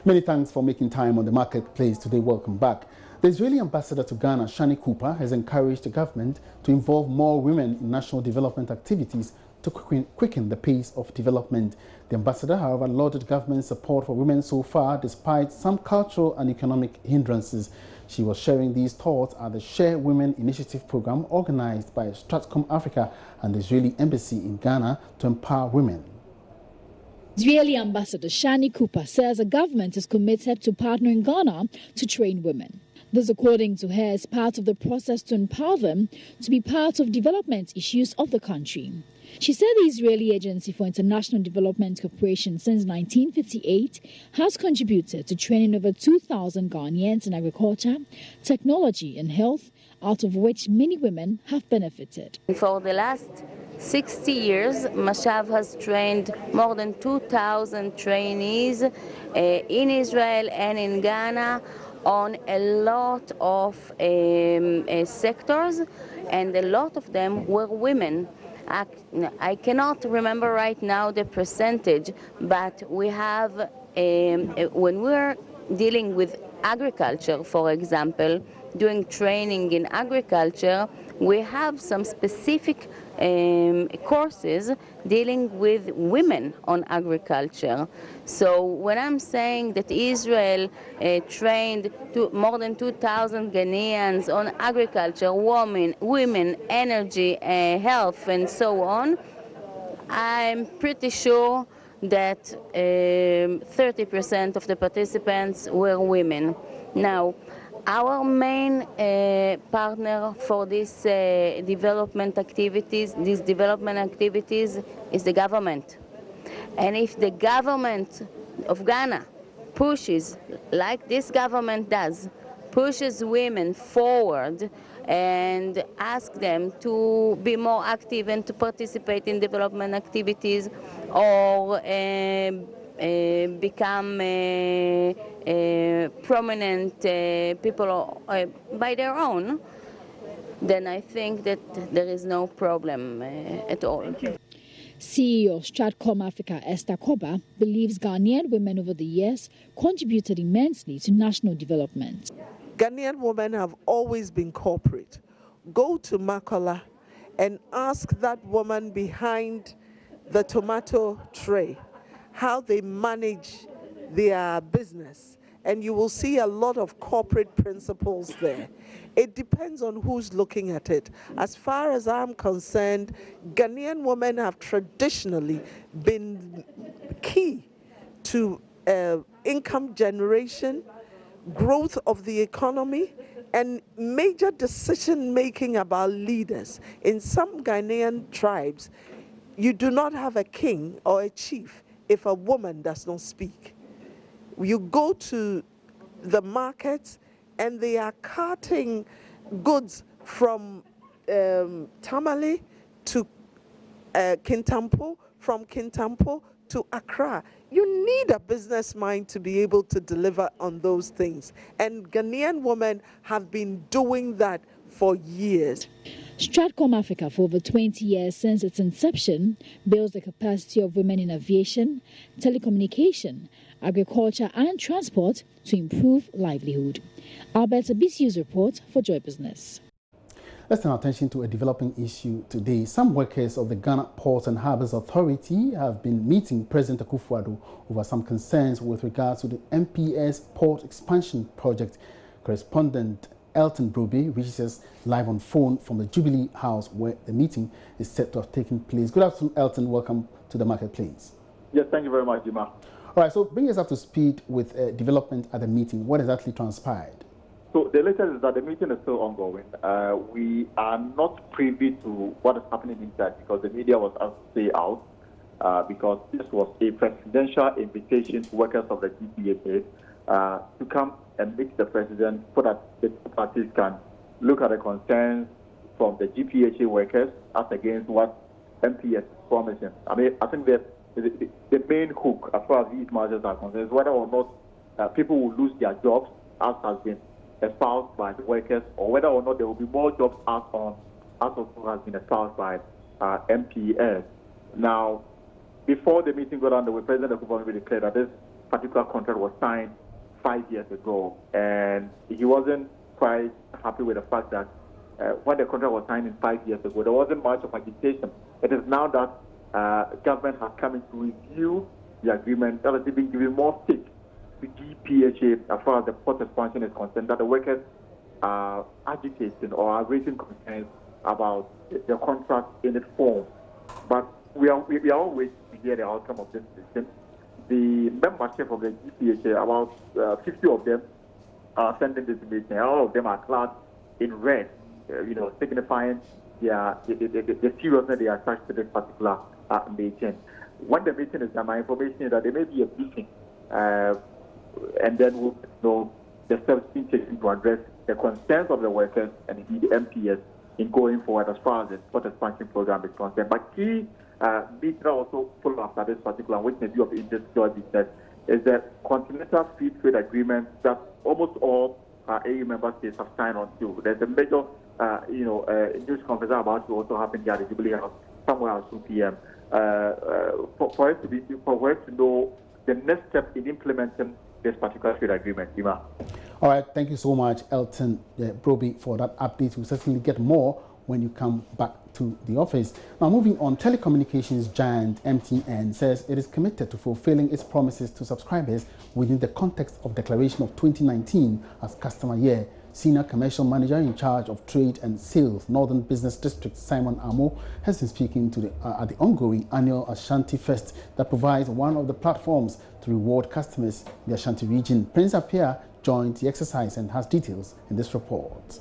Many thanks for making time on the marketplace today. Welcome back. The Israeli ambassador to Ghana, Shani Cooper, has encouraged the government to involve more women in national development activities to quicken the pace of development. The ambassador, however, lauded government support for women so far, despite some cultural and economic hindrances. She was sharing these thoughts at the Share Women Initiative program organized by Stratcom Africa and the Israeli Embassy in Ghana to empower women. Israeli Ambassador Shani Cooper says the government is committed to partnering Ghana to train women. This, according to her, is part of the process to empower them to be part of development issues of the country. She said the Israeli Agency for International Development Cooperation since 1958 has contributed to training over 2,000 Ghanaians in agriculture, technology and health, out of which many women have benefited. For the last 60 years, Mashav has trained more than 2,000 trainees in Israel and in Ghana on a lot of sectors, and a lot of them were women. I cannot remember right now the percentage, but we have, when we're dealing with agriculture, for example, doing training in agriculture, we have some specific courses dealing with women on agriculture. So when I'm saying that Israel trained more than 2,000 Ghanaians on agriculture, women, energy, health, and so on, I'm pretty sure that 30% of the participants were women. Now, our main partner for this development activities is the government. And if the government of Ghana pushes, like this government does, pushes women forward and ask them to be more active and to participate in development activities or become prominent people by their own, then I think that there is no problem at all. CEO of Stratcom Africa, Esther Koba, believes Ghanaian women over the years contributed immensely to national development. Ghanaian women have always been corporate. Go to Makola and ask that woman behind the tomato tray how they manage their business, and you will see a lot of corporate principles there. It depends on who's looking at it. As far as I'm concerned, Ghanaian women have traditionally been key to income generation, growth of the economy, and major decision making about leaders. In some Ghanaian tribes, you do not have a king or a chief if a woman does not speak. You go to the markets and they are carting goods from Tamale to Kintampo, from Kintampo to Accra. You need a business mind to be able to deliver on those things. And Ghanaian women have been doing that for years. Stratcom Africa, for over 20 years since its inception, builds the capacity of women in aviation, telecommunication, agriculture and transport to improve livelihood. Albert Abisiu's report for Joy Business. Let's turn our attention to a developing issue today. Some workers of the Ghana Ports and Harbours Authority have been meeting President Akufo-Addo over some concerns with regards to the MPS Port Expansion Project. Correspondent Elton Broby reaches us live on phone from the Jubilee House where the meeting is set to have taken place. Good afternoon, Elton. Welcome to the marketplace. Yes, thank you very much, Jima. All right, so bring us up to speed with development at the meeting. What exactly transpired? So the latest is that the meeting is still ongoing. We are not privy to what is happening inside because the media was asked to stay out because this was a presidential invitation to workers of the GPA to come and meet the president so that the parties can look at the concerns from the GPHA workers as against what MPS is promising. I mean, I think that the main hook as far as these matters are concerned is whether or not people will lose their jobs, as has been espoused by the workers, or whether or not there will be more jobs as also has been espoused by MPS. Now, before the meeting got underway, President Akufo-Addo declared that this particular contract was signed 5 years ago, and he wasn't quite happy with the fact that when the contract was signed in 5 years ago, there wasn't much of agitation. It is now that government has come in to review the agreement, that has been given more stake to GPHA as far as the port expansion is concerned, that the workers are agitating or are raising concerns about the contract in its form. But we are all waiting to hear the outcome of this decision. The membership of the GPHA, about 50 of them are sending this meeting. All of them are clad in red, signifying the seriousness they attach to this particular meeting. When the meeting is done, my information is that there may be a briefing, and then we'll know the steps being taken to address the concerns of the workers and the MPS in going forward as far as the port expansion program is concerned. But key meetings also follow after this particular, which may be of interest to our business, is the Continental Free Trade Agreement that almost all AU member states have signed on to. There's a major, news conference about to also happen here at the Jubilee House somewhere at 2 p.m. For us to know the next step in implementing this particular trade agreement. Ima. All right, thank you so much, Elton Broby, for that update. We'll certainly get more when you come back to the office. Now, moving on, telecommunications giant MTN says it is committed to fulfilling its promises to subscribers within the context of declaration of 2019 as customer year. Senior Commercial Manager in charge of Trade and Sales, Northern Business District, Simon Amo, has been speaking to at the ongoing annual Ashanti Fest that provides one of the platforms to reward customers in the Ashanti region. Prince Appiah joined the exercise and has details in this report.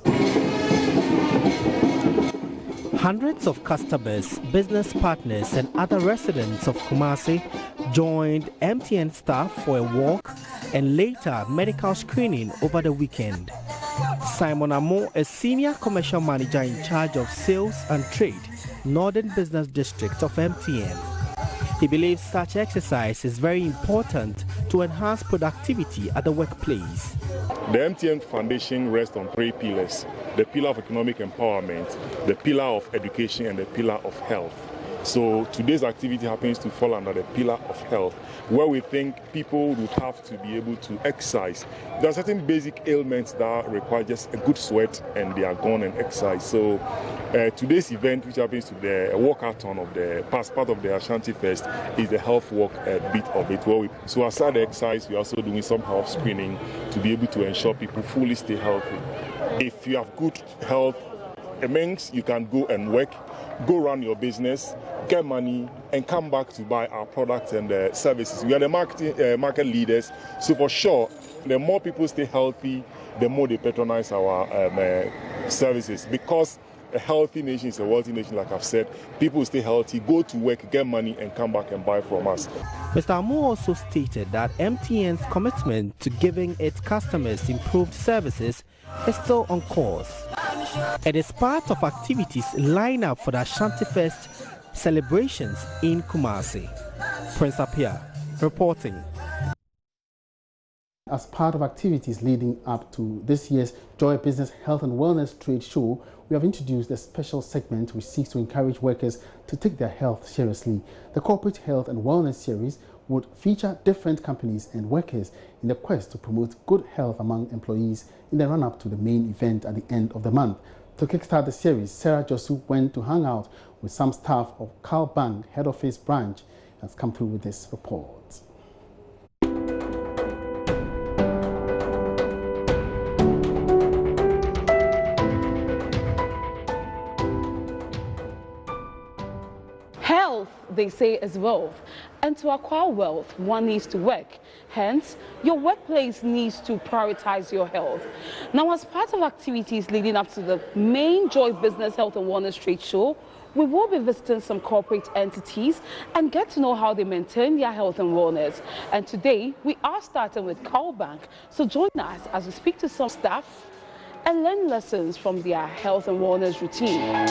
Hundreds of customers, business partners and other residents of Kumasi joined MTN staff for a walk and later medical screening over the weekend. Simon Amo, a Senior Commercial Manager in charge of Sales and Trade, Northern Business District of MTN. He believes such exercise is very important to enhance productivity at the workplace. The MTN Foundation rests on 3 pillars: the pillar of economic empowerment, the pillar of education, and the pillar of health. So today's activity happens to fall under the pillar of health, where we think people would have to be able to exercise. There are certain basic ailments that require just a good sweat and they are gone and exercise. So today's event, which happens to be a walkathon of the past part of the Ashanti Fest, is the health walk bit of it. So aside the exercise, we're also doing some health screening to be able to ensure people fully stay healthy. If you have good health, it means you can go and work, go run your business, get money, and come back to buy our products and services. We are the market leaders, so for sure, the more people stay healthy, the more they patronize our services. Because a healthy nation is a wealthy nation, like I've said. People stay healthy, go to work, get money, and come back and buy from us. Mr. Amo also stated that MTN's commitment to giving its customers improved services is still on course. It is part of activities lined up for the Ashanti Fest celebrations in Kumasi. Prince Appiah reporting. As part of activities leading up to this year's Joy Business Health and Wellness Trade Show, we have introduced a special segment which seeks to encourage workers to take their health seriously. The Corporate Health and Wellness Series would feature different companies and workers in the quest to promote good health among employees in the run-up to the main event at the end of the month. To kickstart the series, Sarah Josu went to hang out with some staff of Carl Bank Head Office branch and has come through with this report. Health, they say, is wealth, and to acquire wealth, one needs to work. Hence, your workplace needs to prioritize your health. Now, as part of activities leading up to the main Joy Business Health and Wellness Trade Show, we will be visiting some corporate entities and get to know how they maintain their health and wellness. And today, we are starting with Carl Bank. So join us as we speak to some staff and learn lessons from their health and wellness routine.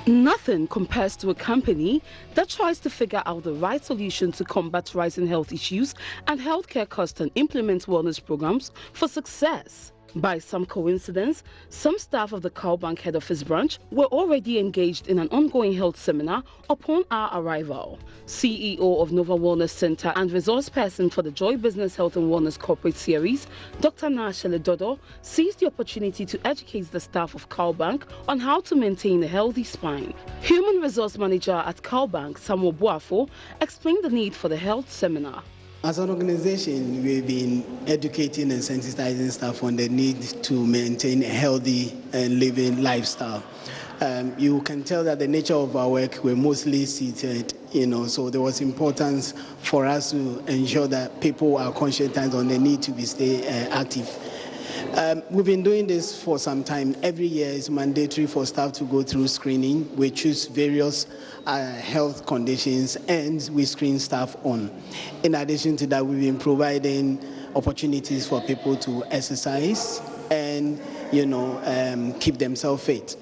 Nothing compares to a company that tries to figure out the right solution to combat rising health issues and healthcare costs and implement wellness programs for success. By some coincidence, some staff of the CalBank head office branch were already engaged in an ongoing health seminar upon our arrival. CEO of Nova Wellness Center and resource person for the Joy Business Health and Wellness Corporate Series, Dr. Nashele Dodo, seized the opportunity to educate the staff of CalBank on how to maintain a healthy spine. Human Resource Manager at CalBank, Samuel Buafo, explained the need for the health seminar. As an organization, we've been educating and sensitizing staff on the need to maintain a healthy and living lifestyle. You can tell that the nature of our work, we're mostly seated, so there was importance for us to ensure that people are conscientized on the need to stay active. We've been doing this for some time. Every year it's mandatory for staff to go through screening. We choose various health conditions and we screen staff on. In addition to that, we've been providing opportunities for people to exercise and, keep themselves fit.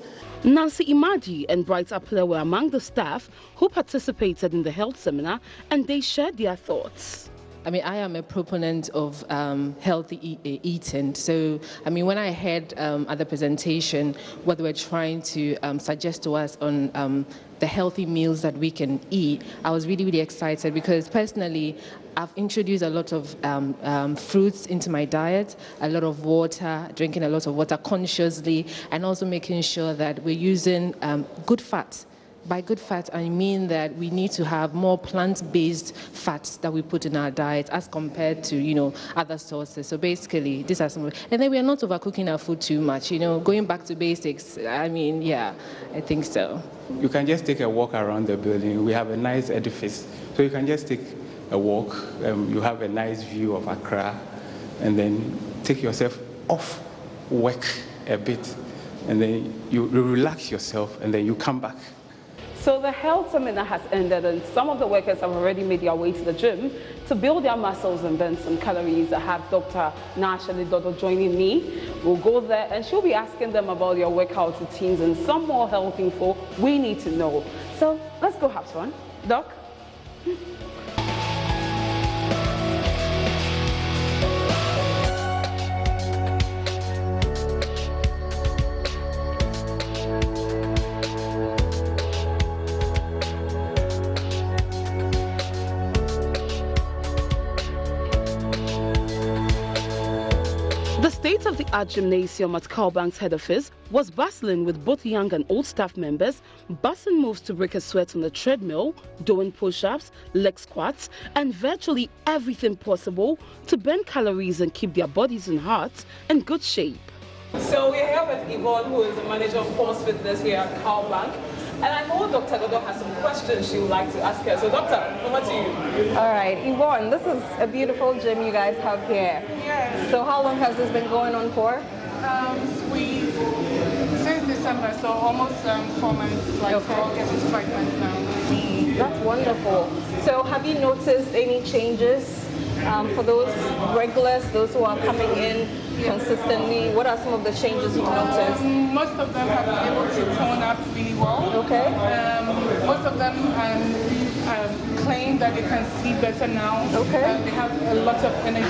Nancy Imadi and Bright Apple were among the staff who participated in the health seminar, and they shared their thoughts. I am a proponent of healthy eating. So, when I heard at the presentation what they were trying to suggest to us on the healthy meals that we can eat, I was really, really excited because personally, I've introduced a lot of fruits into my diet, a lot of water, drinking a lot of water consciously, and also making sure that we're using good fat. By good fat, I mean that we need to have more plant-based fats that we put in our diet as compared to, other sources. So basically, these are some. And then we are not overcooking our food too much, going back to basics. I think so. You can just take a walk around the building. We have a nice edifice. So you can just take a walk. You have a nice view of Accra. And then take yourself off work a bit. And then you relax yourself, and then you come back. So the health seminar has ended and some of the workers have already made their way to the gym to build their muscles and burn some calories. I have Dr. Nashele Dodo joining me. We'll go there and she'll be asking them about their workout routines and some more health info we need to know. So let's go have fun. Doc? The state-of-the-art gymnasium at CalBank's head office was bustling with both young and old staff members, busting moves to break a sweat on the treadmill, doing push-ups, leg squats, and virtually everything possible to burn calories and keep their bodies and hearts in good shape. So we're here with Yvonne, who is the manager of Pulse Fitness here at CalBank. And I know Dr. Dodo has some questions she would like to ask her. So Doctor, over to you. All right, Yvonne, this is a beautiful gym you guys have here. Yes. So how long has this been going on for? Since December, so almost 4 months, like okay. 4 getting to 5 months now. That's wonderful. So have you noticed any changes for those regulars, those who are coming in consistently? What are some of the changes you've noticed? Most of them have been able to tone up really well. Okay. Most of them claim that they can sleep better now. Okay. They have a lot of energy.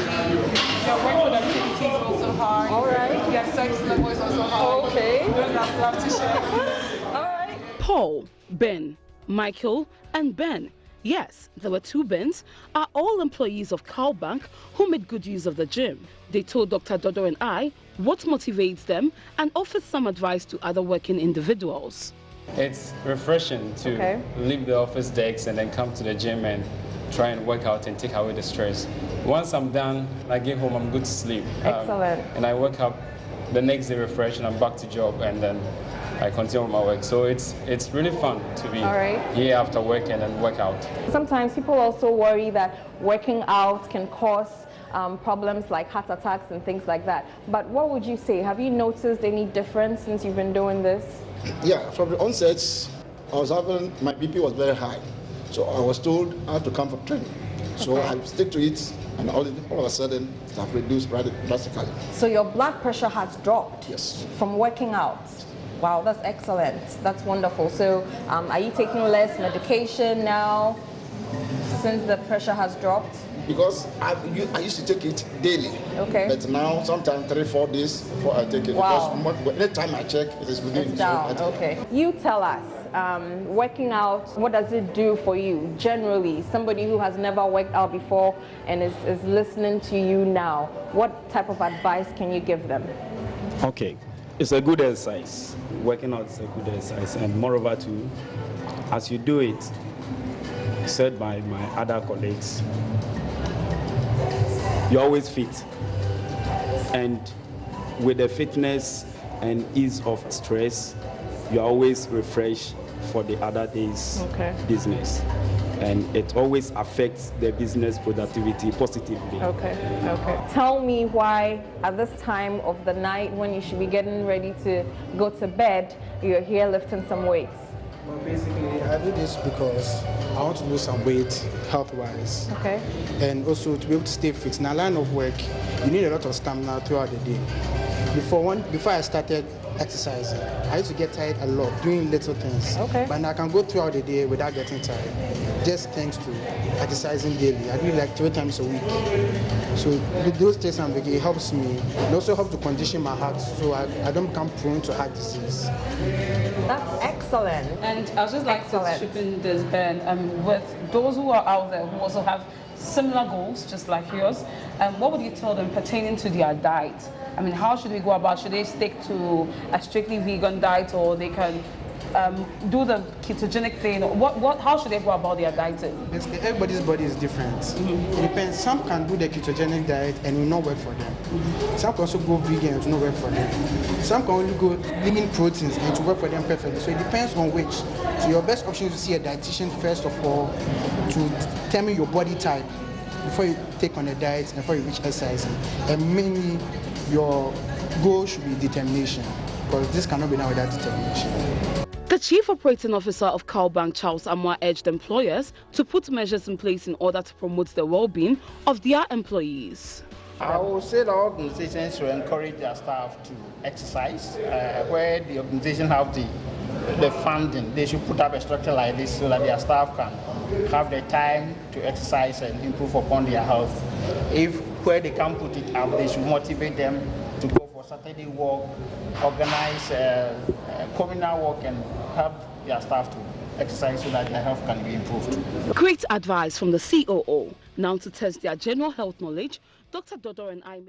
Their work productivity is also high. All right. Their sex level is also high. Okay. I'd love to share. All right. Paul, Ben, Michael, and Ben. Yes, there were 2 Bens, are all employees of CalBank who made good use of the gym. They told Dr. Dodo and I what motivates them and offered some advice to other working individuals. It's refreshing to leave the office decks and then come to the gym and try and work out and take away the stress. Once I'm done, I get home, I'm good to sleep. Excellent. And I wake up the next day refreshed and I'm back to job and then I continue with my work. So it's really fun to be here after work and then work out. Sometimes people also worry that working out can cause problems like heart attacks and things like that. But what would you say? Have you noticed any difference since you've been doing this? Yeah, from the onset, my BP was very high. So I was told I had to come for training. So I stick to it, and all of a sudden, it has reduced drastically. So your blood pressure has dropped? Yes. From working out? Wow, that's excellent. That's wonderful. So are you taking less medication now since the pressure has dropped? because I used to take it daily. Okay. But now, sometimes 3-4 days before I take it. Wow. Because every time I check, it is within. It's down. Okay. You tell us, working out, what does it do for you generally? Somebody who has never worked out before and is listening to you now, what type of advice can you give them? Okay. It's a good exercise. Working out is a good exercise. And moreover too, as you do it, said by my other colleagues, you're always fit. And with the fitness and ease of stress, you're always refreshed for the other day's business. And it always affects the business productivity positively. Okay. Tell me why at this time of the night when you should be getting ready to go to bed, you're here lifting some weights. Well, basically, I do this because I want to lose some weight health-wise. Okay. And also to be able to stay fit. In a line of work, you need a lot of stamina throughout the day. Before I started exercising, I used to get tired a lot doing little things. Okay. But now I can go throughout the day without getting tired, just thanks to exercising daily. I do like 3 times a week. So with those days I'm making, it helps me. It also helps to condition my heart so I don't become prone to heart disease. That's excellent. And I was just like to chip in this, Ben, with those who are out there who also have similar goals, just like yours, what would you tell them pertaining to their diet? I mean, how should they go about? Should they stick to a strictly vegan diet, or they can do the ketogenic thing? How should they go about their dieting? Basically, everybody's body is different. It depends. Some can do the ketogenic diet and it will not work for them. Some can also go vegan and it will not work for them. Some can only go lean proteins and it will work for them perfectly. So it depends on which. So your best option is to see a dietitian first of all to determine your body type before you take on a diet and before you reach exercising. And mainly, your goal should be determination, because this cannot be done without determination. The Chief Operating Officer of CalBank, Charles Amwa, urged employers to put measures in place in order to promote the well-being of their employees. I will say that organizations should encourage their staff to exercise. Where the organization have the funding, they should put up a structure like this so that their staff can have the time to exercise and improve upon their health. If where they can put it up, they should motivate them to go for Saturday walk, organize communal walk, and help their staff to exercise so that their health can be improved. Great advice from the COO. Now to test their general health knowledge, Dr. Dodo and I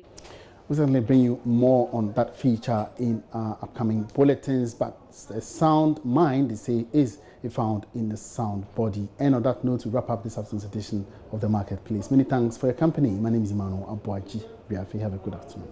we'll certainly bring you more on that feature in our upcoming bulletins, but a sound mind, they say, is found in the sound body. And on that note, we wrap up this afternoon's edition of The Marketplace. Many thanks for your company. My name is Emmanuel Abuaji. Have a good afternoon.